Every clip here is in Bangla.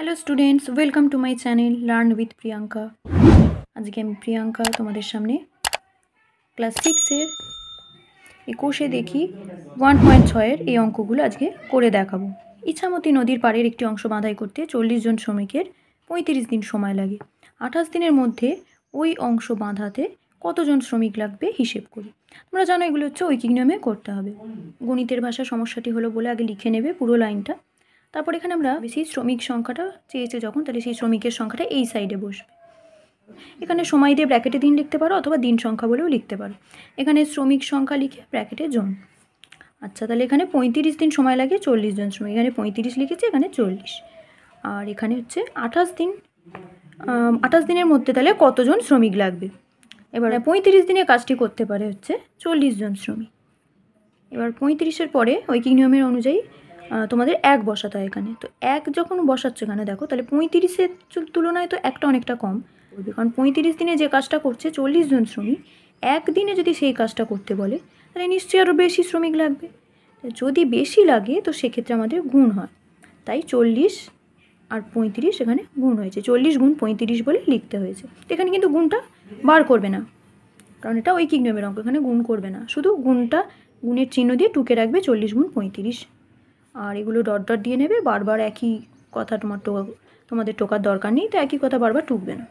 Hello students, welcome to my channel learn with Priyanka. আজকে আমি প্রিয়াঙ্কা তোমাদের সামনে ক্লাস 6-এর কোষে দেখি 1.6-এর এই অঙ্কগুলো আজকে করে দেখাবো। ইছামতি নদীর পাড়ের একটি অংশ বাঁধাই করতে 40 জন শ্রমিকের 35 দিন সময় লাগে। 28 দিনের মধ্যে ওই অংশ বাঁধাতে কতজন শ্রমিক লাগবে হিসেব করি। তোমরা জানো এগুলো হচ্ছে ঐকিক নিয়মে করতে হবে। গণিতের ভাষা সমস্যাটি হলো বলে আগে লিখে নেবে পুরো লাইনটা। তারপর এখানে আমরা বেশি শ্রমিক সংখ্যাটা চেয়েছে যখন, তাহলে সেই শ্রমিকের সংখ্যাটা এই সাইডে বসবে। এখানে সময় দিয়ে ব্র্যাকেটে দিন লিখতে পারো অথবা দিন সংখ্যা বলেও লিখতে পারো। এখানে শ্রমিক সংখ্যা লিখে ব্র্যাকেটে জন। আচ্ছা, তাহলে এখানে 35 দিন সময় লাগে 40 জন শ্রমিক। এখানে 35 লিখেছি, এখানে 40। আর এখানে হচ্ছে 28 দিন। 28 দিনের মধ্যে তাহলে কতজন শ্রমিক লাগবে। এবার 35 দিনে কাজটি করতে পারে হচ্ছে 40 জন শ্রমিক। এবার 35-এর পরে ঐকিক নিয়মের অনুযায়ী তোমাদের 1 বসাতে হয় এখানে। তো 1 যখন বসাচ্ছ এখানে দেখো, তাহলে 35-এর তুলনায় তো একটা অনেকটা কম করবে, কারণ 35 দিনে যে কাজটা করছে 40 জন শ্রমিক, একদিনে যদি সেই কাজটা করতে বলে তাহলে নিশ্চয়ই আরও বেশি শ্রমিক লাগবে। যদি বেশি লাগে তো সেক্ষেত্রে আমাদের গুণ হয়, তাই 40 আর 35 এখানে গুণ হয়েছে, 40 গুণ 35 বলে লিখতে হয়েছে। তো এখানে কিন্তু গুণটা বার করবে না, কারণ এটা ঐকিক নিয়মের অঙ্ক, এখানে গুণ করবে না, শুধু গুণের চিহ্ন দিয়ে টুকে রাখবে 40 গুণ 35। আর এগুলো ডট ডট দিয়ে নেবে, বারবার একই কথা তোমাদের টোকার দরকার নেই, তো একই কথা বারবার টুকবে না।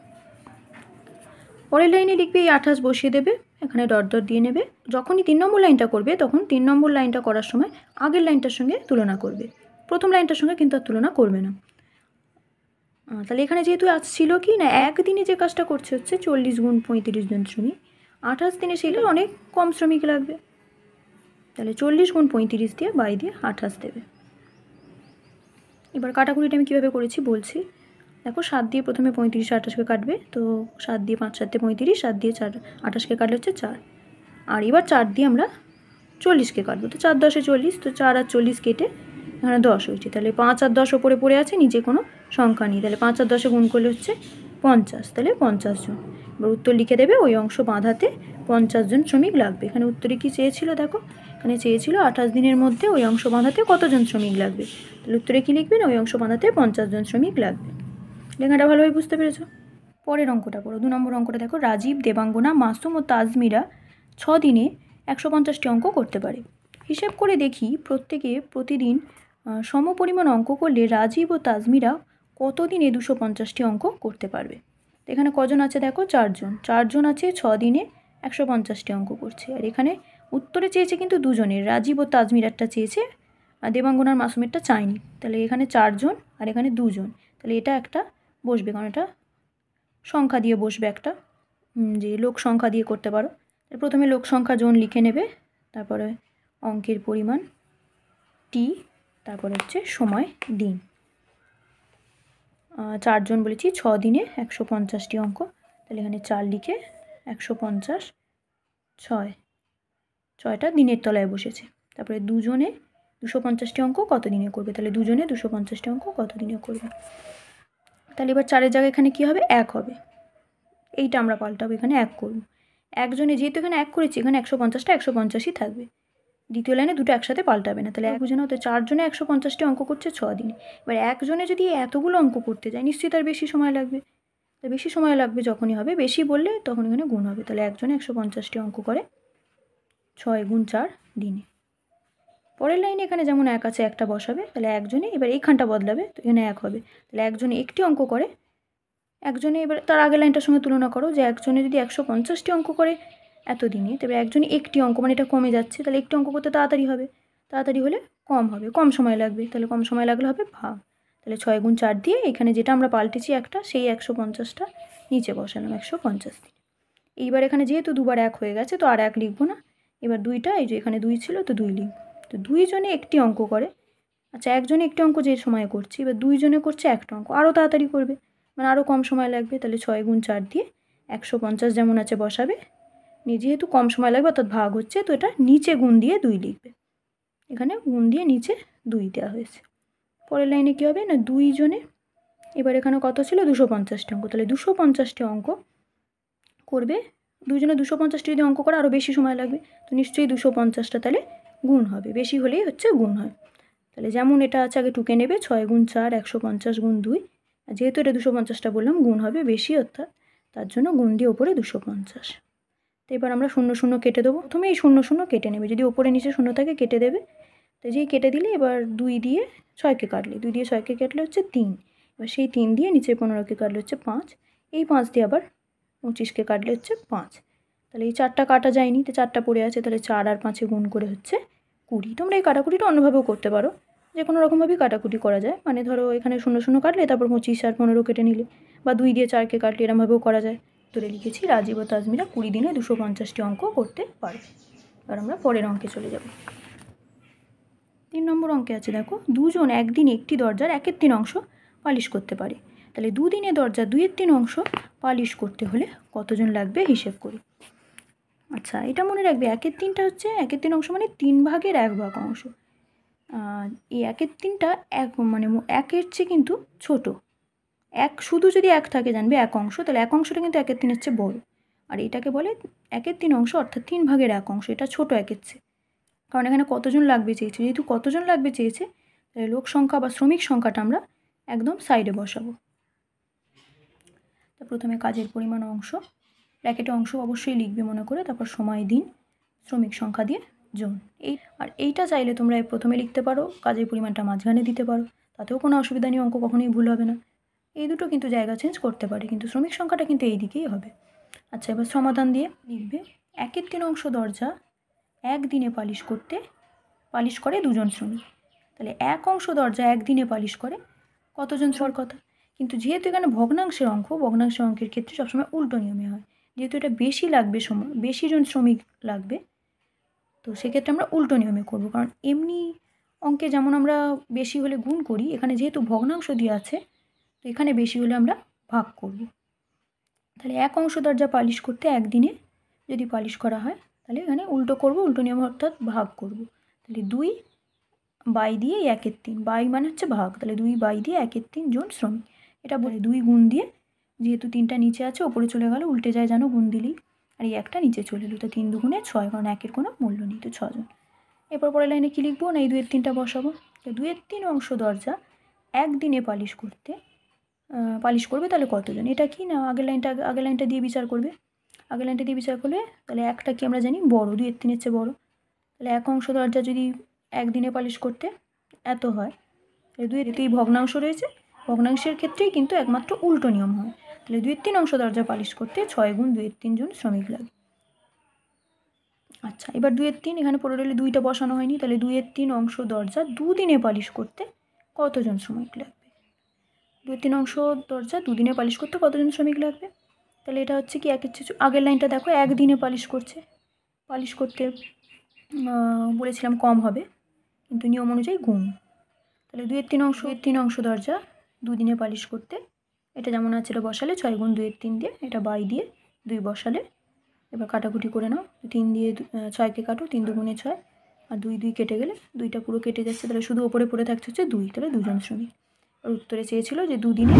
পরের লাইনে লিখবে এই 28 বসিয়ে দেবে, এখানে ডট ডট দিয়ে নেবে। যখনই 3 নম্বর লাইনটা করবে তখন 3 নম্বর লাইনটা করার সময় আগের লাইনটার সঙ্গে তুলনা করবে, প্রথম লাইনটার সঙ্গে কিন্তু আর তুলনা করবে না। তাহলে এখানে যেহেতু আজ ছিল কি না, একদিনে যে কাজটা করছে হচ্ছে 40 গুণ 35 জন শ্রমিক, 28 দিনে সেইটা অনেক কম শ্রমিক লাগবে। তাহলে 40 গুণ 35 দিয়ে বাই দিয়ে 28 দেবে। এবার কাটাকুটিটা আমি কীভাবে করেছি বলছি। দেখো, 7 দিয়ে প্রথমে 35 28কে কাটবে, তো 7 দিয়ে 5 7 35, 7 দিয়ে 4 28কে কাটলে হচ্ছে 4। আর এবার 4 দিয়ে আমরা 40কে কাটবো, তো 4 10 40, তো 4 আর 40 কেটে এখানে 10 হয়েছে। তাহলে 5 আর 10 ওপরে পড়ে আছে, নিচে কোনো সংখ্যা নেই, তাহলে 5 আর 10 গুণ করলে হচ্ছে 50, তাহলে 50 জন। এবার উত্তর লিখে দেবে ওই অংশ বাঁধাতে 50 জন শ্রমিক লাগবে। এখানে উত্তরে কী চেয়েছিল দেখো, এখানে চেয়েছিল 28 দিনের মধ্যে ওই অংশ বাঁধাতে কতজন শ্রমিক লাগবে। তাহলে উত্তরে কী লিখবেন, ওই অংশ বাঁধাতে 50 জন শ্রমিক লাগবে। লেখাটা ভালোভাবে বুঝতে পেরেছো। পরের অঙ্কটা পড়ো, 2 নম্বর অঙ্কটা দেখো। রাজীব, দেবাঙ্গনা, মাসুম ও তাজমিরা 6 দিনে 150টি অঙ্ক করতে পারে। হিসেব করে দেখি প্রত্যেকে প্রতিদিন সমপরিমাণ অঙ্ক করলে রাজীব ও তাজমিরা কত দিনে 250টি অঙ্ক করতে পারবে। এখানে কজন আছে দেখো, 4 জন। 4 জন আছে, 6 দিনে 150টি অঙ্ক করছে। আর এখানে উত্তরে চেয়েছে কিন্তু দুজনের, রাজীব ও তাজমিরারটা চেয়েছে, আর দেবাঙ্গনার মাসুমেরটা চায়নি। তাহলে এখানে 4 জন আর এখানে 2 জন, তাহলে এটা একটা বসবে, কারণ এটা সংখ্যা দিয়ে বসবে একটা, যে লোক সংখ্যা দিয়ে করতে পারো। প্রথমে লোক সংখ্যা জন লিখে নেবে, তারপরে অঙ্কের পরিমাণ টি, তারপরে হচ্ছে সময় দিন। 4 জন বলেছি, 6 দিনে 150টি অঙ্ক, তাহলে এখানে 4 লিখে 150, 6টা দিনের তলায় বসেছে। তারপরে দুজনে 250টি অঙ্ক কত দিনে করবে, তাহলে দুজনে 250টি অঙ্ক কত দিনে করবে। তাহলে এবার 4-এর জায়গায় এখানে কী হবে, 1 হবে, এইটা আমরা পাল্টাবো, এখানে 1 করব। একজনে যেহেতু এখানে 1 করেছি, এখানে 150টা 150ই থাকবে, দ্বিতীয় লাইনে দুটো একসাথে পাল্টাবে না। তাহলে বুঝে নাও, তো 4 জনে 150টি অঙ্ক করছে 6 দিনে। এবার একজনে যদি এতগুলো অঙ্ক করতে যায় নিশ্চয়ই তার বেশি সময় লাগবে, তো বেশি সময় লাগবে যখনই হবে, বেশি বললে তখন এখানে গুণ হবে। তাহলে একজনে 150টি অঙ্ক করে 6 গুণ 4 দিনে। পরের লাইনে এখানে যেমন 1 আছে, একটা বসাবে, তাহলে একজনে এবার এইখানটা বদলাবে, তো এখানে 1 হবে। তাহলে একজনে একটি অঙ্ক করে, একজনে এবার তার আগের লাইনটার সঙ্গে তুলনা করো, যে একজনে যদি 150টি অঙ্ক করে এত দিনে, তবে একজনে একটি অঙ্ক, মানে এটা কমে যাচ্ছে, তাহলে একটি অঙ্ক করতে তাড়াতাড়ি হবে, তাড়াতাড়ি হলে কম হবে, কম সময় লাগবে, তাহলে কম সময় লাগলে হবে ভাগ। তাহলে 6 গুণ 4 দিয়ে এখানে যেটা আমরা পাল্টেছি একটা, সেই 150টা নিচে বসালাম 150 দিন। এইবার এখানে যেহেতু দুবার 1 হয়ে গেছে, তো আর 1 লিখবো না, এবার 2টা, এই যে এখানে 2 ছিল তো 2 লিখব। তো 2 জনে একটি অঙ্ক করে, আচ্ছা একজনে একটি অঙ্ক যে সময়ে করছি, এবার 2 জনে করছে একটা অঙ্ক, আরও তাড়াতাড়ি করবে, মানে আরও কম সময় লাগবে। তাহলে 6 গুণ 4 দিয়ে 150 যেমন আছে বসাবে, যেহেতু কম সময় লাগবে অর্থাৎ ভাগ হচ্ছে, তো এটা নিচে গুণ দিয়ে 2 লিখবে, এখানে গুণ দিয়ে নিচে 2 দেওয়া হয়েছে। পরের লাইনে কী হবে না, 2 জনে, এবার এখানে কত ছিল 250টি অঙ্ক, তাহলে 250টি অঙ্ক করবে। 2 জনে 250টি যদি অঙ্ক করে আরও বেশি সময় লাগবে, তো নিশ্চয়ই 250টা তাহলে গুণ হবে, বেশি হলেই হচ্ছে গুণ হয়। তাহলে যেমন এটা আছে আগে টুকে নেবে, 6 গুণ 4 150 গুণ 2, যেহেতু এটা 250টা বললাম, গুণ হবে বেশি, অর্থাৎ তার জন্য গুণ দিয়ে ওপরে 250। তো এবার আমরা 0 0 কেটে দেবো। প্রথমে এই 0 0 কেটে নেবে, যদি ওপরে নিচে 0 থাকে কেটে দেবে। তো যেই কেটে দিলে এবার 2 দিয়ে 6কে কাটলে, 2 দিয়ে 6কে কাটলে হচ্ছে 3। এবার সেই 3 দিয়ে নিচে 15কে কাটলে হচ্ছে 5। এই 5 দিয়ে আবার 25কে কাটলে হচ্ছে 5। তাহলে এই 4টা কাটা যায়নি, তো 4টা পড়ে আছে, তাহলে 4 আর 5-এ গুণ করে হচ্ছে 20। তোমরা এই কাটাকুটিটা অন্যভাবেও করতে পারো, যে কোনো রকমভাবেই কাটাকুটি করা যায়। মানে ধরো এখানে 0 0 কাটলে তারপর 25 আর 15 কেটে নিলে, বা 2 দিয়ে 4কে কাটলে, এরমভাবেও করা যায়। তোরে লিখেছি রাজীব ও তাজমিরা 20 দিনে 250টি অঙ্ক করতে পারবে। এবার আমরা পরের অঙ্কে চলে যাব। 3 নম্বর অঙ্কে আছে, দেখো, দুজন একদিন একটি দরজার 1/3 অংশ পালিশ করতে পারে। তাহলে দুদিনে দরজার 2/3 অংশ পালিশ করতে হলে কতজন লাগবে হিসেব করি। আচ্ছা, এটা মনে রাখবে, 1/3টা হচ্ছে 1/3 অংশ মানে 3 ভাগের 1 ভাগ অংশ। এই 1/3টা এক মানে 1-এর চেয়ে কিন্তু ছোট। শুধু যদি 1 থাকে জানবে 1 অংশ, তাহলে 1 অংশটা কিন্তু 1/3-এর চেয়ে বড়। আর এটাকে বলে 1/3 অংশ, অর্থাৎ 3 ভাগের 1 অংশ। এটা ছোট 1-এর চেয়ে। কারণ এখানে কতজন লাগবে চেয়েছে, যেহেতু কতজন লাগবে চেয়েছে, তাহলে লোক সংখ্যা বা শ্রমিক সংখ্যাটা আমরা একদম সাইডে বসাবো। তো প্রথমে কাজের পরিমাণ অংশ, ব্র্যাকেটে অংশ অবশ্যই লিখবে মনে করে, তারপর সময়, দিন, শ্রমিক সংখ্যা দিয়ে জন। এইটা চাইলে তোমরা প্রথমে লিখতে পারো, কাজের পরিমাণটা মাঝখানে দিতে পারো, তাতেও কোনো অসুবিধা নেই, অঙ্ক কখনোই ভুল হবে না। এই দুটো কিন্তু জায়গা চেঞ্জ করতে পারে, কিন্তু শ্রমিক সংখ্যাটা কিন্তু এই দিকেই হবে। আচ্ছা, এবার সমাধান দিয়ে লিখবে 1/3 অংশ দরজা একদিনে পালিশ করে 2জন শ্রমিক। তাহলে 1 অংশ দরজা একদিনে পালিশ করে কতজন শ্রমিক কথা। কিন্তু যেহেতু এখানে ভগ্নাংশের অঙ্কের ক্ষেত্রে সবসময় উল্টো নিয়মে হয়। যেহেতু এটা বেশি লাগবে, বেশি জন শ্রমিক লাগবে, তো সেক্ষেত্রে আমরা উল্টো নিয়মে করব। কারণ এমনি অঙ্কে যেমন আমরা বেশি হলে গুণ করি, এখানে যেহেতু ভগ্নাংশ দিয়ে আছে, তো এখানে বেশি হলে আমরা ভাগ করব। তাহলে 1 অংশ দরজা পালিশ করতে একদিনে যদি পালিশ করা হয়, তাহলে এখানে উল্টো করব, উল্টো নিয়ম, অর্থাৎ ভাগ করব। তাহলে 2 বাই দিয়ে 1/3, বাই মানে হচ্ছে ভাগ, তাহলে 2 বাই দিয়ে 1/3 জন শ্রমিক। এটা বলে 2 গুণ দিয়ে, যেহেতু 3টা নিচে আছে ওপরে চলে গেল, উল্টে যায় জানো, গুণ দিলেই, আর এই একটা নিচে চলে এলো, তো 3 দুগুণে 6, কারণ 1-এর কোনো মূল্য নেই, তো 6 জন। এরপর পরের লাইনে কী লিখবো না, এই 2/3টা বসাবো। তো 2/3 অংশ দরজা একদিনে পালিশ করবে, তাহলে কতজন। এটা কি না, আগের লাইনটা দিয়ে বিচার করবে। আগের লাইনটা দিয়ে বিচার করলে তাহলে একটা কি আমরা জানি বড়, 2/3-এর চেয়ে বড়। তাহলে 1 অংশ দরজা যদি একদিনে পালিশ করতে এত হয়, তাহলে 2/3 ভগ্নাংশ রয়েছে, ভগ্নাংশের ক্ষেত্রেই কিন্তু একমাত্র উল্টো নিয়ম হয়। তাহলে 2/3 অংশ দরজা পালিশ করতে 6 গুণ 2/3 জন শ্রমিক লাগে। আচ্ছা, এবার 2/3 এখানে পড়ে রইলে 2টা বসানো হয়নি, তাহলে 2/3 অংশ দরজা 2 দিনে পালিশ করতে কতজন শ্রমিক লাগবে। 2/3 অংশ দরজা 2 দিনে পালিশ করতে কতজন শ্রমিক লাগবে। তাহলে এটা হচ্ছে কি, আগের লাইনটা দেখো, 1 দিনে পালিশ করতে বলেছিলাম কম হবে, কিন্তু নিয়ম অনুযায়ী গুণ। তাহলে 2/3 অংশ দরজা 2 দিনে পালিশ করতে, এটা যেমন আছে এটা বসালে 6 গুণ 2/3 দিয়ে, এটা বাই দিয়ে 2 বসালে, এবার কাটাকুটি করে নাও, 3 দিয়ে 6কে কাটো, 3 দুগুণে 6, আর 2 কেটে গেলে 2টা পুরো কেটে যাচ্ছে, তাহলে শুধু ওপরে পড়ে থাকছে হচ্ছে 2, তাহলে 2জন শ্রমিক। আর উত্তরে চেয়েছিল যে 2 দিনে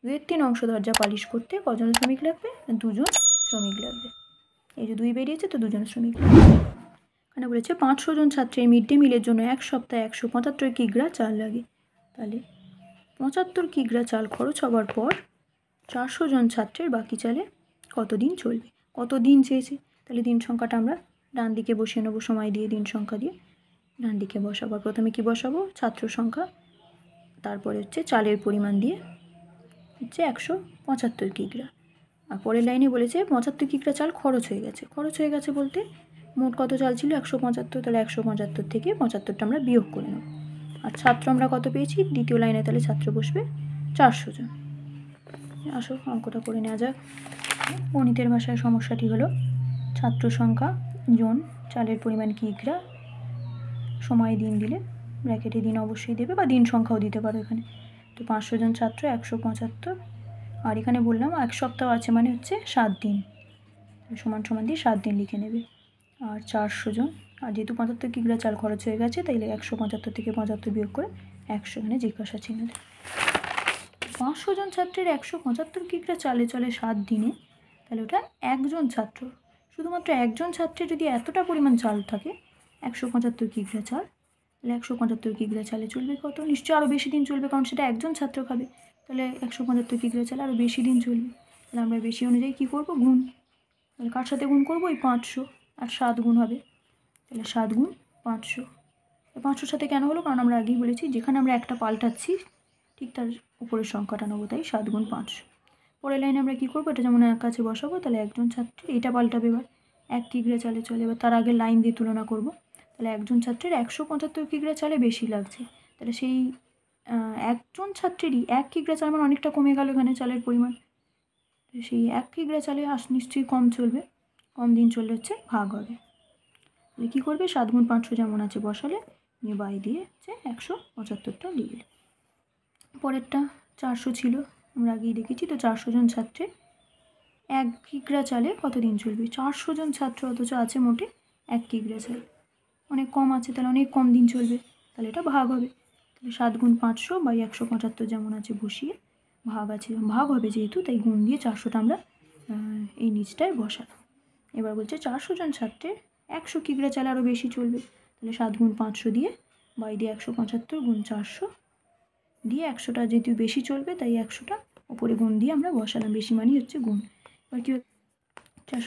2/3 অংশ দরজা পালিশ করতে কজন শ্রমিক লাগবে, 2জন শ্রমিক লাগবে। এই যে 2 বেরিয়েছে, তো 2জন শ্রমিক লাগবে। এখানে বলেছে 500 জন ছাত্রের মিড ডে মিলের জন্য এক সপ্তাহে 175 কিগ্রা চাল লাগে। তাহলে 75 কিগ্রা চাল খরচ হওয়ার পর 400 জন ছাত্রের বাকি চালে কতদিন চলবে। কত দিন চেয়েছে, তাহলে দিন সংখ্যাটা আমরা ডান দিকে বসিয়ে নেবো, সময় দিয়ে দিন সংখ্যা দিয়ে ডান দিকে বসাবো। প্রথমে কি বসাবো, ছাত্র সংখ্যা, তারপরে হচ্ছে চালের পরিমাণ দিয়ে হচ্ছে 175 কিগ্রা। আর পরের লাইনে বলেছে 75 কিগ্রা চাল খরচ হয়ে গেছে বলতে মোট কত চাল ছিল 175, তাহলে 175 থেকে 75টা আমরা বিয়োগ করে নেব। আর ছাত্র আমরা কত পেয়েছি, দ্বিতীয় লাইনে তাহলে ছাত্র বসবে 400 জন। আসো অঙ্কটা করে নেওয়া যাক। গণিতের ভাষায় সমস্যাটি হলো ছাত্র সংখ্যা জন, চালের পরিমাণ কিগ্রা, সময় দিন দিলে ব্র্যাকেটে দিন অবশ্যই দেবে, বা দিন সংখ্যাও দিতে পারো এখানে। তো 500 জন ছাত্র 175, আর এখানে বললাম 1 সপ্তাহ আছে মানে হচ্ছে 7 দিন, সমান দিয়ে 7 দিন লিখে নেবে। আর 400 জন, আর যেহেতু 75 কিগ্রা চাল খরচ হয়ে গেছে, তাইলে 175 থেকে 75 বিয়োগ করে 100, এখানে জিজ্ঞাসা চিহ্ন দেবে। 500 জন ছাত্রের 175 কিগ্রা চালে চলে 7 দিনে, তাহলে ওটা একজন ছাত্র, শুধুমাত্র একজন ছাত্রের যদি এতটা পরিমাণ চাল থাকে 175 কিগ্রা চাল, তাহলে 175 কিগ্রা চালে চলবে কত, নিশ্চয়ই আরও বেশি দিন চলবে, কারণ সেটা একজন ছাত্র খাবে। তাহলে 175 কিগ্রা চালে আরও বেশি দিন চলবে। তাহলে আমরা বেশি অনুযায়ী কী করবো, গুণ। তাহলে কার সাথে গুণ করবো, ওই 500 আর 7 গুণ হবে। তাহলে 7 গুণ 500। 500 সাথে কেন হলো, কারণ আমরা আগেই বলেছি যেখানে আমরা একটা পাল্টাচ্ছি ঠিক তার উপরের সংখ্যাটা নেবো, তাই 7 গুণ 500। পরের লাইনে আমরা কী করবো, এটা যেমন এক কাছে বসাবো, তাহলে একজন ছাত্রীর এইটা পাল্টাবে এবার 1 কিগ্রা চালে চলে। এবার তার আগে লাইন দিয়ে তুলনা করব। তাহলে একজন ছাত্রের 175 কিগ্রা চালে বেশি লাগছে। তাহলে সেই একজন ছাত্রেরই 1 কিগ্রা চাল মানে অনেকটা কমে গেল এখানে চালের পরিমাণ। সেই 1 কিগ্রা চালে নিশ্চয়ই কম চলবে, কম দিন চললে হচ্ছে ভাগ হবে। তাহলে কী করবে, 7 গুণ 500 যেমন আছে বসালে, নিয়ে বাই দিয়ে হচ্ছে 175টা লিখলে। পরেরটা 400 ছিল, আমরা আগেই দেখেছি। তো 400 জন ছাত্রের 1 কিগ্রা চালে কত দিন চলবে, 400 জন ছাত্র অথচ আছে মোটে 1 কিগ্রা চাল, অনেক কম আছে, তাহলে অনেক কম দিন চলবে। তাহলে এটা ভাগ হবে। তাহলে 7 গুণ 500 বাই 175 যেমন আছে বসিয়ে ভাগ আছে, ভাগ হবে যেহেতু, তাই গুণ দিয়ে 400টা আমরা এই নিচটায় বসালাম। এবার বলছে 400 জন ছাত্রের 100 কিগ্রা চালে আরও বেশি চলবে। তাহলে 7 গুণ 500 দিয়ে বাই দিয়ে 175 গুণ 400 দিয়ে 100টা যেহেতু বেশি চলবে, তাই 100টা ওপরে গুণ দিয়ে আমরা বসালাম, বেশি মানই হচ্ছে গুণ। এবার কী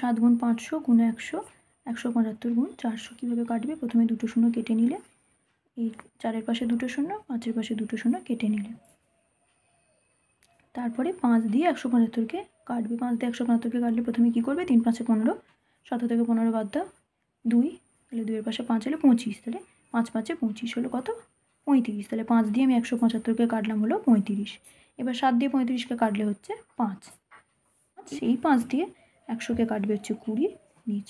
7 গুণ 500 গুণ 100, 175 গুণ 400 কীভাবে কাটবে, প্রথমে দুটো শূন্য কেটে নিলে, এই 4-এর পাশে দুটো শূন্য, 5-এর পাশে দুটো শূন্য কেটে নিলে, তারপরে 5 দিয়ে 175কে কাটবে। 5 দিয়ে 175কে কাটলে প্রথমে কী করবে, 3 5 15, 7 থেকে 15 বাদ দাও 2, তাহলে 2-এর পাশে 5 হলে 25, তাহলে 5 5-এ 25 হলো কত, 35। তাহলে 5 দিয়ে আমি 175কে কাটলাম হলো 35। এবার 7 দিয়ে 35কে কাটলে হচ্ছে 5, সেই 5 দিয়ে 100কে কাটবে হচ্ছে 20,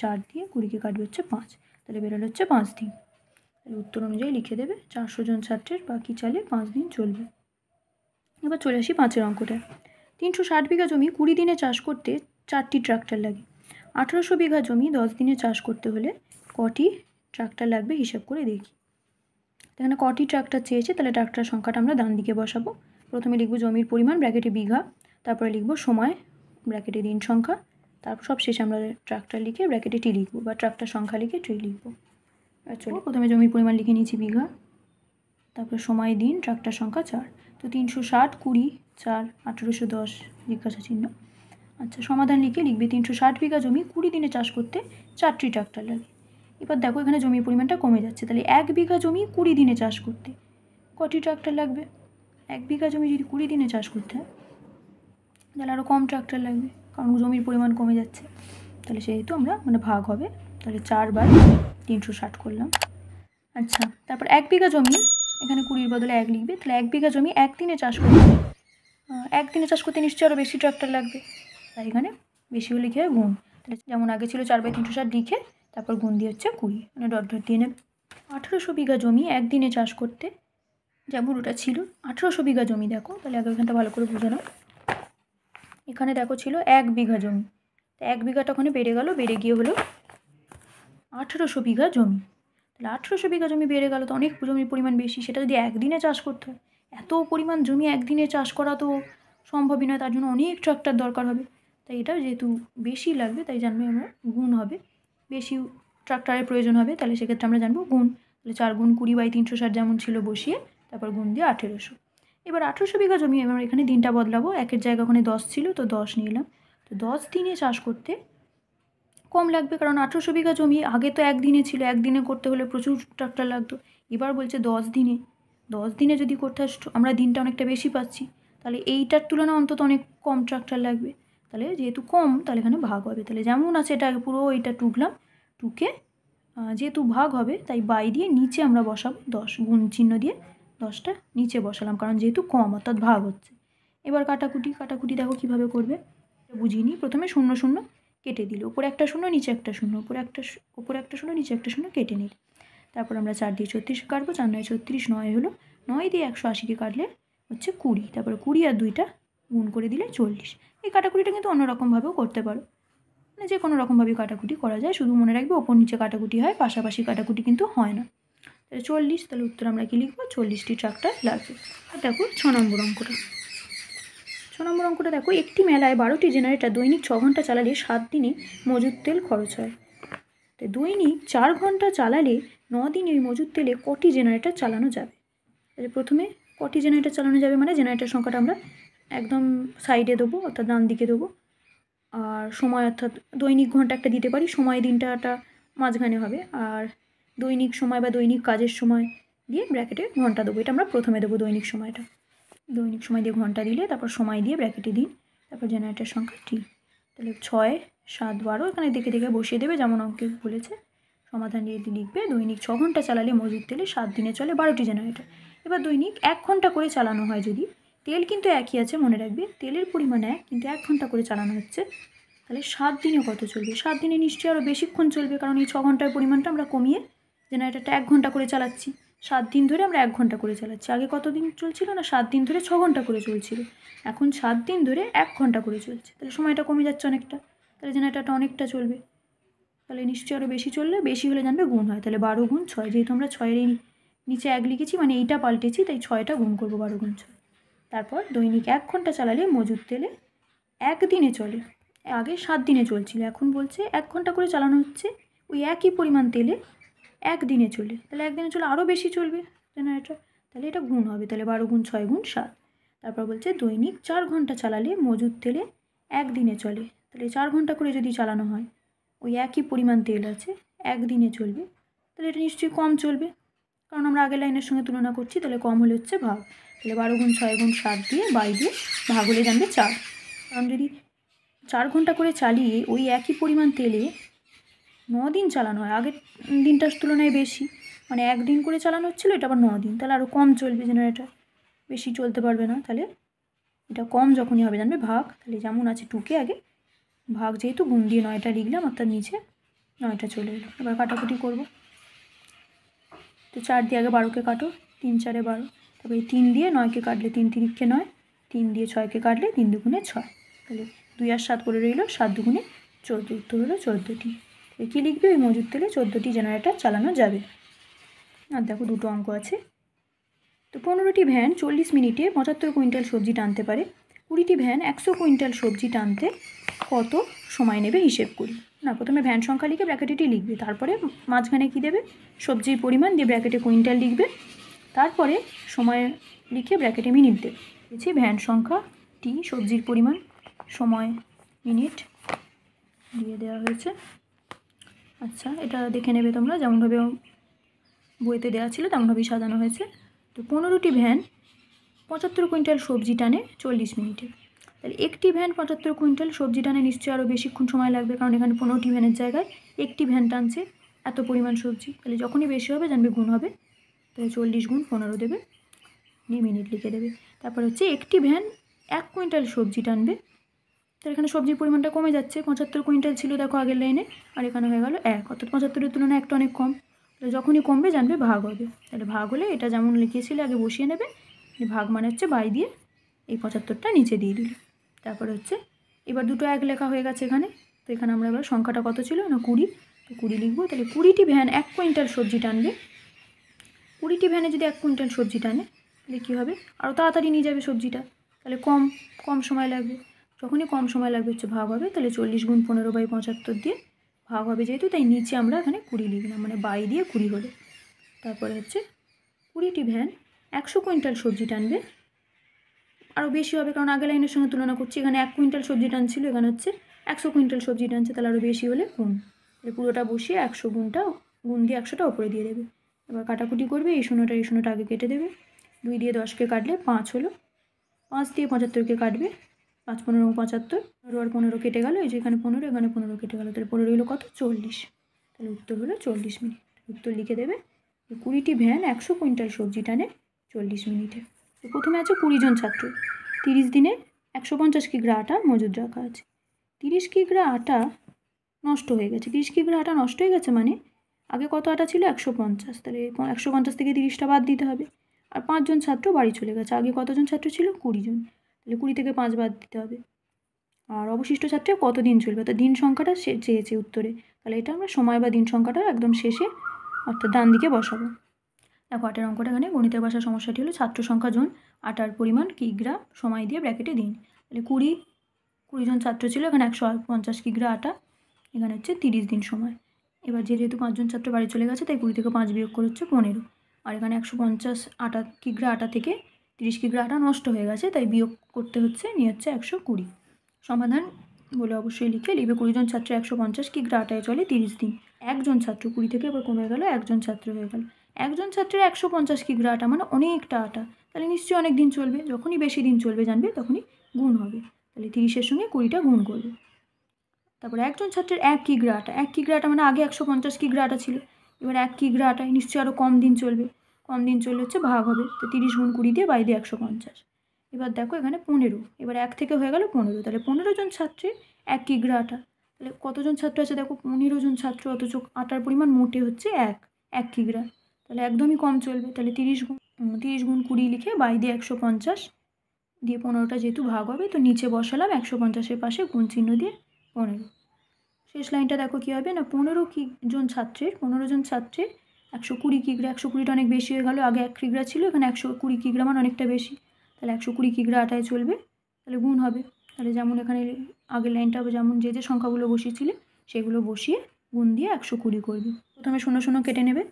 4 দিয়ে 20কে কাটবে হচ্ছে 5, তাহলে বেরোলো হচ্ছে 5 দিন। তাহলে উত্তর অনুযায়ী লিখে দেবে 400 জন ছাত্রের বাকি চালে 5 দিন চলবে। এবার চলে আসি 5-এর অঙ্কটা। 360 বিঘা জমি 20 দিনে চাষ করতে 4টি ট্রাক্টর লাগে। 1800 বিঘা জমি 10 দিনে চাষ করতে হলে কটি ট্রাক্টর লাগবে হিসাব করে দেখি। এখানে কটি ট্রাক্টর চেয়েছে, তাহলে ট্রাক্টর সংখ্যাটা আমরা ডান দিকে বসাবো। প্রথমে লিখব জমির পরিমাণ ব্র্যাকেটে বিঘা, তারপরে লিখব সময় ব্র্যাকেটে দিন সংখ্যা, তারপর সব শেষে আমরা ট্রাক্টর লিখে ব্র্যাকেটে টি লিখব, বা ট্রাক্টর সংখ্যা লিখে ট্রি লিখব। চলো প্রথমে জমির পরিমাণ লিখে নিয়েছি বিঘা, তারপরে সময় দিন, ট্রাক্টর সংখ্যা 4। তো 360 20 4 1810 জিজ্ঞাসা চিহ্ন। আচ্ছা, সমাধান লিখে লিখবে 360 বিঘা জমি 20 দিনে চাষ করতে 4টি ট্রাক্টর লাগে। এবার দেখো এখানে জমির পরিমাণটা কমে যাচ্ছে, তাহলে 1 বিঘা জমি 20 দিনে চাষ করতে কটি ট্রাক্টর লাগবে। 1 বিঘা জমি যদি 20 দিনে চাষ করতে হয়, তাহলে আরও কম ট্রাক্টর লাগবে, কারণ জমির পরিমাণ কমে যাচ্ছে। তাহলে সেহেতু আমরা ভাগ হবে, তাহলে 4/360 করলাম। আচ্ছা, তারপর 1 বিঘা জমি, এখানে 20-র বদলে 1 লিখবে, তাহলে 1 বিঘা জমি 1 দিনে চাষ করতে, 1 দিনে চাষ করতে নিশ্চয়ই আরও বেশি ট্রাক্টর লাগবে, তাই এখানে বেশি হলে লিখে গুণ। তাহলে যেমন আগে ছিল 4/360 লিখে তারপর গুণ দিয়ে হচ্ছে 20, ডট ডট দিয়ে নেবে। 1800 বিঘা জমি 1 দিনে চাষ করতে, যেমন ওটা ছিল 1800 বিঘা জমি, দেখো তাহলে আগে এখানটা ভালো করে বুঝে নাও। এখানে দেখো ছিল 1 বিঘা জমি, 1 বিঘাটা ওখানে বেড়ে গেল, বেড়ে গিয়ে হলো 1800 বিঘা জমি। তাহলে 1800 বিঘা জমি বেড়ে গেল, তো অনেক জমির পরিমাণ বেশি, সেটা যদি 1 দিনে চাষ করতে হয়, এত পরিমাণ জমি 1 দিনে চাষ করা তো সম্ভবই নয়, তার জন্য অনেক ট্রাক্টর দরকার হবে। তাই এটা যেহেতু বেশি লাগবে, তাই জানবে আমরা গুণ হবে, বেশি ট্রাক্টরের প্রয়োজন হবে, তাহলে সেক্ষেত্রে আমরা জানবো গুণ। তাহলে 4 গুণ 20/360 যেমন ছিল বসিয়ে তারপর গুণ দিয়ে 1800। এবার 1800 বিঘা জমি, এবার এখানে দিনটা বদলাবো, 1-এর জায়গা ওখানে 10 ছিল, তো 10 নিলাম। তো 10 দিনে চাষ করতে কম লাগবে, কারণ 1800 বিঘা জমি আগে তো 1 দিনে ছিল, 1 দিনে করতে হলে প্রচুর ট্রাক্টর লাগতো। এবার বলছে 10 দিনে, 10 দিনে যদি করতে হয় আমরা দিনটা অনেকটা বেশি পাচ্ছি, তাহলে এইটার তুলনায় অন্তত অনেক কম ট্রাক্টর লাগবে। তাহলে যেহেতু কম, তাহলে এখানে ভাগ হবে। তাহলে যেমন আছে এটা পুরো এইটা টুকলাম, টুকে যেহেতু ভাগ হবে তাই বাই দিয়ে নিচে আমরা বসাবো 10, গুণ চিহ্ন দিয়ে 10টা নিচে বসালাম, কারণ যেহেতু কম অর্থাৎ ভাগ হচ্ছে। এবার কাটাকুটি দেখো কীভাবে করবে, বুঝিয়ে নিই। প্রথমে 0 0 কেটে দিল, উপরে একটা শূন্য নিচে একটা শূন্য, উপরে একটা শূন্য নিচে একটা শূন্য কেটে নিল। তারপর আমরা 4 দিয়ে 36 কাটবো, 4 9 36, 9 হলো, 9 দিয়ে 180কে কাটলে হচ্ছে 20, তারপরে 20 আর 2টা গুণ করে দিলে 40। এই কাটাকুটিটা কিন্তু অন্যরকমভাবেও করতে পারো, মানে যে কোনো রকমভাবেই কাটাকুটি করা যায়, শুধু মনে রাখবে ওপর নিচে কাটাকুটি হয়, পাশাপাশি কাটাকুটি কিন্তু হয় না। তাহলে 40, তাহলে উত্তর আমরা কি লিখবো, 40টি ট্রাক্টর লাগবে। আর দেখো 6 নম্বর অঙ্কটা। 6 নম্বর অঙ্কটা দেখো, একটি মেলায় 12টি জেনারেটর দৈনিক 6 ঘন্টা চালালে 7 দিনে মজুদ তেল খরচ হয়। তো দৈনিক 4 ঘন্টা চালালে 9 দিনে ওই মজুদ তেলে কটি জেনারেটর চালানো যাবে। তাহলে প্রথমে কটি জেনারেটর চালানো যাবে, মানে জেনারেটর সংখ্যাটা আমরা একদম সাইডে দেবো, অর্থাৎ ডান দিকে দেবো। আর সময় অর্থাৎ দৈনিক ঘন্টা একটা দিতে পারি, সময় দিনটাটা মাঝখানে হবে। আর দৈনিক সময় বা দৈনিক কাজের সময় দিয়ে ব্র্যাকেটে ঘন্টা দেবো। এটা আমরা প্রথমে দেবো দৈনিক সময়টা। দৈনিক সময় দিয়ে ঘন্টা দিলে তারপর সময় দিয়ে ব্র্যাকেটে দিন, তারপর জেনারেটর সংখ্যা টি। তাহলে 6, 7, 12 এখানে দেখে দেখে বসিয়ে দেবে যেমন অঙ্কে বলেছে। সমাধান দিয়ে লিখবে দৈনিক 6 ঘন্টা চালালে মজুদ তেলে 7 দিনে চলে 12টি জেনারেটর। এবার দৈনিক 1 ঘন্টা করে চালানো হয় যদি, তেল কিন্তু একই আছে মনে রাখবে, তেলের পরিমাণ এক, কিন্তু 1 ঘন্টা করে চালানো হচ্ছে, তাহলে 7 দিনে কত চলবে? 7 দিনে নিশ্চয়ই আরও বেশিক্ষণ চলবে, কারণ এই 6 ঘন্টার পরিমাণটা আমরা কমিয়ে জেনারেটরটা 1 ঘন্টা করে চালাচ্ছি। 7 দিন ধরে আমরা 1 ঘন্টা করে চালাচ্ছি। আগে কত দিন চলছিল না, 7 দিন ধরে 6 ঘন্টা করে চলছিল, এখন 7 দিন ধরে 1 ঘন্টা করে চলছে। তাহলে সময়টা কমে যাচ্ছে অনেকটা, তাহলে জেনারেটরটা অনেকটা চলবে। তাহলে নিশ্চয়ই আরও বেশি চললে, বেশি হলে জানবে গুণ হয়। তাহলে 12 গুণ 6, যেহেতু আমরা 6-এর নিচে 1 লিখেছি মানে এইটা পাল্টেছি, তাই 6টা গুণ করবো 12 গুণ 6। তারপর দৈনিক 1 ঘন্টা চালালে মজুদ তেলে 1 দিনে চলে। আগে 7 দিনে চলছিল, এখন বলছে 1 ঘন্টা করে চালানো হচ্ছে, ওই একই পরিমাণ তেলে 1 দিনে চলে। তাহলে 1 দিনে চলে আরও বেশি চলবে জেনারেটর, তাহলে এটা গুণ হবে। তাহলে 12 গুণ 6 গুণ 7। তারপর বলছে দৈনিক 4 ঘন্টা চালালে মজুদ তেলে 1 দিনে চলে। তাহলে 4 ঘন্টা করে যদি চালানো হয়, ওই একই পরিমাণ তেল আছে, 1 দিনে চলবে, তাহলে এটা নিশ্চয়ই কম চলবে, কারণ আমরা আগের লাইনের সঙ্গে তুলনা করছি। তাহলে কম হলে হচ্ছে ভাগ। তাহলে 12 গুণ 6 গুণ 7 দিয়ে 22 দিয়ে ভাগ হলে জানবে 4। কারণ যদি 4 ঘন্টা করে চালিয়ে ওই একই পরিমাণ তেলে 9 দিন চালানো হয়, আগের দিনটার তুলনায় বেশি, মানে 1 দিন করে চালানো হচ্ছিলো, এটা আবার 9 দিন, তাহলে আরও কম চলবে জেনারেটর, বেশি চলতে পারবে না। তাহলে এটা কম যখনই হবে জানবে ভাগ। তাহলে যেমন আছে 2কে আগে ভাগ, যেহেতু গুণ দিয়ে 9টা লিখলাম, অর্থাৎ নিচে 9টা চলে এলো। এবার কাটাকুটি করব। তো 4 দিয়ে আগে 12কে কাটো, 3 4 12, তারপরে 3 দিয়ে 9কে কাটলে 3 3 9, 3 দিয়ে 6কে কাটলে 3 2 6, তাহলে 2 আর 7 করে রইল, 7 2 14, উত্তর হলো 14টি। কী লিখবে? ওই মজুদ তেলে 14টি জেনারেটর চালানো যাবে। আর দেখো দুটো অঙ্ক আছে। তো 15টি ভ্যান 40 মিনিটে 75 কুইন্টাল সবজি টানতে পারে, 20টি ভ্যান 100 কুইন্টাল সবজি টানতে কত সময় নেবে হিসেব করি। না, প্রথমে ভ্যান সংখ্যা লিখে ব্র্যাকেটেটি লিখবে, তারপরে মাঝখানে কী দেবে? সবজির পরিমাণ দিয়ে ব্র্যাকেটে কুইন্টাল লিখবে, তারপরে সময় লিখে ব্র্যাকেটে মিনিট দেবে। দেখছি ভ্যান সংখ্যা টি, সবজির পরিমাণ, সময় মিনিট দিয়ে দেওয়া হয়েছে। আচ্ছা, এটা দেখে নেবে তোমরা, যেমনভাবে বইতে দেওয়া ছিল তেমনভাবেই সাজানো হয়েছে। তো 15টি ভ্যান 75 কুইন্টাল সবজি টানে 40 মিনিটে। তাহলে একটি ভ্যান 75 কুইন্টাল সবজি টানে নিশ্চয়ই আরও বেশিক্ষণ সময় লাগবে, কারণ এখানে 15টি ভ্যানের জায়গায় একটি ভ্যান টানছে এত পরিমাণ সবজি। তাহলে যখনই বেশি হবে জানবে গুণ হবে, তাহলে 40 গুণ 15 দেবে, নিয়ে মিনিট লিখে দেবে। তারপর হচ্ছে একটি ভ্যান 1 কুইন্টাল সবজি টানবে, তাহলে এখানে সবজির পরিমাণটা কমে যাচ্ছে, 75 কুইন্টাল ছিল দেখো আগের লাইনে, আর এখানে হয়ে গেল 1, অর্থাৎ 75-এর তুলনায় একটা অনেক কম। তাহলে যখনই কমবে জানবে ভাগ হবে। তাহলে ভাগ হলে এটা যেমন লিখিয়েছিলে আগে বসিয়ে নেবে, ভাগ মানে হচ্ছে বাই দিয়ে এই 75টা নিচে দিয়ে দিল। তারপরে হচ্ছে এবার দুটো 1 লেখা হয়ে গেছে এখানে। তো এখানে আমরা এবার সংখ্যাটা কত ছিল না 20, তো 20 লিখবো। তাহলে 20টি ভ্যান 1 কুইন্টাল সবজি টানবে, 20টি ভ্যানে যদি 1 কুইন্টাল সবজি টানে তাহলে কী হবে? আরও তাড়াতাড়ি নিয়ে যাবে সবজিটা, তাহলে কম সময় লাগবে। যখনই কম সময় লাগবে হচ্ছে ভাগ হবে, তাহলে 40 গুণ 15/75 দিয়ে ভাগ হবে যেহেতু, তাই নিচে আমরা এখানে 20 লিখলাম, মানে বাই দিয়ে 20 হলো। তারপরে হচ্ছে 20টি ভ্যান 100 কুইন্টাল সবজি টানবে, আরও বেশি হবে কারণ আগের লাইনের সঙ্গে তুলনা করছি, এখানে 1 কুইন্টাল সবজি টানছিল, এখানে হচ্ছে 100 কুইন্টাল সবজি টানছে, তাহলে আরও বেশি হলে গুণ। তাহলে পুরোটা বসিয়ে 100 গুণ দিয়ে 100টা ওপরে দিয়ে দেবে। এবার কাটাকুটি করবে, এই 0টা আগে কেটে দেবে, 2 দিয়ে 10কে কাটলে 5 হলো, 5 দিয়ে 75কে কাটবে, 5 15 75, আর 15 কেটে গেল, এই যে এখানে 15 এখানে 15 কেটে গেল, তাহলে 15 হলো কত? 40। তাহলে উত্তর হলো 40 মিনিট। উত্তর লিখে দেবে 20টি ভ্যান 100 কুইন্টাল সবজি টানে 40 মিনিটে। তো প্রথমে আছে 20 জন ছাত্র, 30 দিনে 150 কিগ্রা আটা মজুদ রাখা আছে। 30 কিগ্রা আটা নষ্ট হয়ে গেছে, 30 কিগ্রা আটা নষ্ট হয়ে গেছে মানে আগে কত আটা ছিল? 150, তাহলে 150 থেকে 30টা বাদ দিতে হবে। আর 5 জন ছাত্র বাড়ি চলে গেছে, আগে কতজন ছাত্র ছিল? 20 জন, তাহলে 20 থেকে 5 বাদ দিতে হবে। আর অবশিষ্ট ছাত্রে কত দিন চলবে, তো দিন সংখ্যাটা চেয়েছে উত্তরে, তাহলে এটা আমরা সময় বা দিন সংখ্যাটা একদম শেষে অর্থাৎ ডান দিকে বসাবো। দেখো 8 অঙ্কটা এখানে গণিতের ভাষার সমস্যাটি হলো ছাত্র সংখ্যা জন আটার পরিমাণ কিগ্রা সময় দিয়ে ব্র্যাকেটে দিন। তাহলে 20 জন ছাত্র ছিল, এখানে 150 কিগ্রা আটা, এখানে হচ্ছে 30 দিন সময়। এবার যেহেতু 5 জন ছাত্র বাড়ি চলে গেছে তাই 20 থেকে 5 বিয়োগ করে হচ্ছে 15, আর এখানে 150 কিগ্রা আটা থেকে 30 কিগ্রা আটা নষ্ট হয়ে গেছে, তাই বিয়োগ করতে হচ্ছে, নিয়ে হচ্ছে 120। সমাধান বলে অবশ্যই লিখবে 20 জন ছাত্র 150 কিগ্রা আটায় চলে 30 দিন। একজন ছাত্র 20 থেকে এবার কমে গেল, একজন ছাত্র হয়ে গেল। একজন ছাত্রের 150 কিগ্রা আটা মানে অনেকটা আটা, তাহলে নিশ্চয়ই অনেক দিন চলবে। যখনই বেশি দিন চলবে জানবে তখনই গুণ হবে, তাহলে 30-এর সঙ্গে 20টা গুণ করবে। তারপরে একজন ছাত্রের 1 কিগ্রা আটা, 1 কিগ্রা আটা মানে আগে 150 কিগ্রা আটা ছিল, এবার 1 কিগ্রা আটায় নিশ্চয়ই আরও কম দিন চলবে, কম দিন চললে হচ্ছে ভাগ হবে, তো 30 গুণ 20 দিয়ে বাই দিয়ে 150। এবার দেখো এখানে 15, এবার 1 থেকে হয়ে গেল 15, তাহলে 15 জন ছাত্রের 1 কিগ্রা আটা, তাহলে কতজন ছাত্র আছে দেখো 15 জন ছাত্র, অথচ আটার পরিমাণ মোটে হচ্ছে 1 কিগ্রা, তাহলে একদমই কম চলবে। তাহলে 30 গুণ 20 লিখে বাই দিয়ে 150 দিয়ে 15টা যেহেতু ভাগ হবে, তো নিচে বসালাম 150-এর পাশে গুণ চিহ্ন দিয়ে 15। শেষ লাইনটা দেখো কী হবে না, 15 জন ছাত্রের 120 কিগ্রা, 120টা অনেক বেশি হয়ে গেল, আগে 1 কিগ্রা ছিল, এখানে 120 কিগ্রা মানে অনেকটা বেশি, তাহলে 120 কিগ্রা আটায় চলবে, তাহলে গুণ হবে। তাহলে যেমন এখানে আগের লাইনটা যেমন যে সংখ্যাগুলো বসিয়েছিলে সেগুলো বসিয়ে গুণ দিয়ে 120 করবে। প্রথমে 0 0 কেটে নেবে,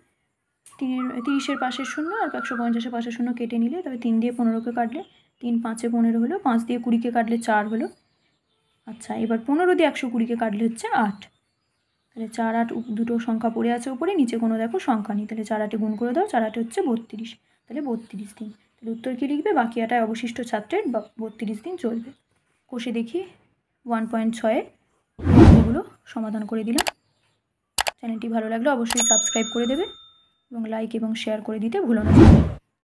30-এর পাশের 0 আর 150-এর পাশের 0 কেটে নিলে, তবে 3 দিয়ে 15কে কাটলে 3 5-এ 15 হলো, 5 দিয়ে 20কে কাটলে 4 হলো। আচ্ছা, এবার 15 দিয়ে 120কে কাটলে হচ্ছে 8, তাহলে 4 8 দুটো সংখ্যা পড়ে আছে উপরে, নিচে কোনো দেখো সংখ্যা নেই, তাহলে 4 8-এ গুণ করে দাও, 4 8 হচ্ছে 32, তাহলে 32 দিন। তাহলে উত্তর কী লিখবে, বাকি আটায় অবশিষ্ট ছাত্রের 32 দিন চলবে। কষে দেখি 1.6 অঙ্কগুলো সমাধান করে দিলাম। চ্যানেলটি ভালো লাগলে অবশ্যই সাবস্ক্রাইব করে দেবে এবং লাইক এবং শেয়ার করে দিতে ভুলো না।